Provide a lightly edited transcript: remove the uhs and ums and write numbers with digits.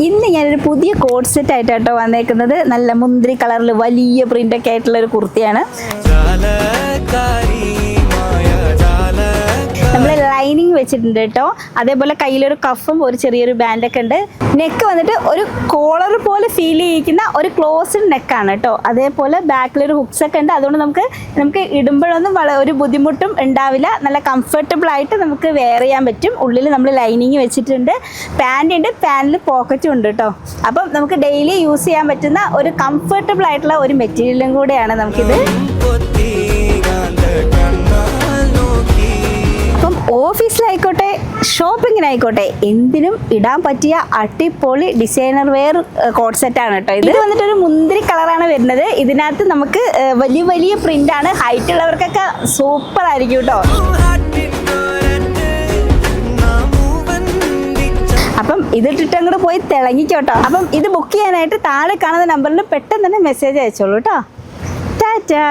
ഇന്ന് ഞാനൊരു പുതിയ കോഡ് സെറ്റ് ആയിട്ടോ വന്നേക്കുന്നത്. നല്ല മുന്തിരി കളറിൽ വലിയ പ്രിൻ്റൊക്കെ ആയിട്ടുള്ള ഒരു കുർത്തിയാണ്. നമ്മൾ ലൈനിങ് വെച്ചിട്ടുണ്ട് കേട്ടോ. അതേപോലെ കയ്യിലൊരു കഫും ഒരു ചെറിയൊരു ബാൻഡൊക്കെ ഉണ്ട്. നെക്ക് വന്നിട്ട് ഒരു കോളർ പോലെ ഫീൽ ചെയ്യിക്കുന്ന ഒരു ക്ലോസ്ഡ് നെക്കാണ് കേട്ടോ. അതേപോലെ ബാക്കിലൊരു ഹുക്സൊക്കെ ഉണ്ട്. അതുകൊണ്ട് നമുക്ക് ഇടുമ്പോഴൊന്നും ഒരു ബുദ്ധിമുട്ടും ഉണ്ടാവില്ല. നല്ല കംഫർട്ടബിൾ ആയിട്ട് നമുക്ക് വെയർ ചെയ്യാൻ പറ്റും. ഉള്ളിൽ നമ്മൾ ലൈനിങ് വെച്ചിട്ടുണ്ട്. പാൻറ് ഉണ്ട്, പാൻറ്റിൽ പോക്കറ്റും ഉണ്ട് കേട്ടോ. അപ്പം നമുക്ക് ഡെയിലി യൂസ് ചെയ്യാൻ പറ്റുന്ന ഒരു കംഫർട്ടബിൾ ആയിട്ടുള്ള ഒരു മെറ്റീരിയലും കൂടെയാണ് നമുക്കിത്. അപ്പം ഓഫീസിലായിക്കോട്ടെ ഷോപ്പിങ്ങിനായിക്കോട്ടെ എന്തിനും ഇടാൻ പറ്റിയ അടിപൊളി ഡിസൈനർ വെയർ കോഡ് സെറ്റാണ് കേട്ടോ. ഇത് വന്നിട്ട് ഒരു മുന്തിരി കളറാണ് വരുന്നത്. ഇതിനകത്ത് നമുക്ക് വലിയ വലിയ പ്രിൻ്റാണ്. ഹൈറ്റ് ഉള്ളവർക്കൊക്കെ സൂപ്പർ ആയിരിക്കും കേട്ടോ. അപ്പം ഇതിട്ടിട്ട് അങ്ങോട്ട് പോയി തിളങ്ങിക്കോട്ടോ. അപ്പം ഇത് ബുക്ക് ചെയ്യാനായിട്ട് താഴെ കാണുന്ന നമ്പറിൽ പെട്ടെന്ന് തന്നെ മെസ്സേജ് അയച്ചോളൂ കേട്ടോ. ടാറ്റാ.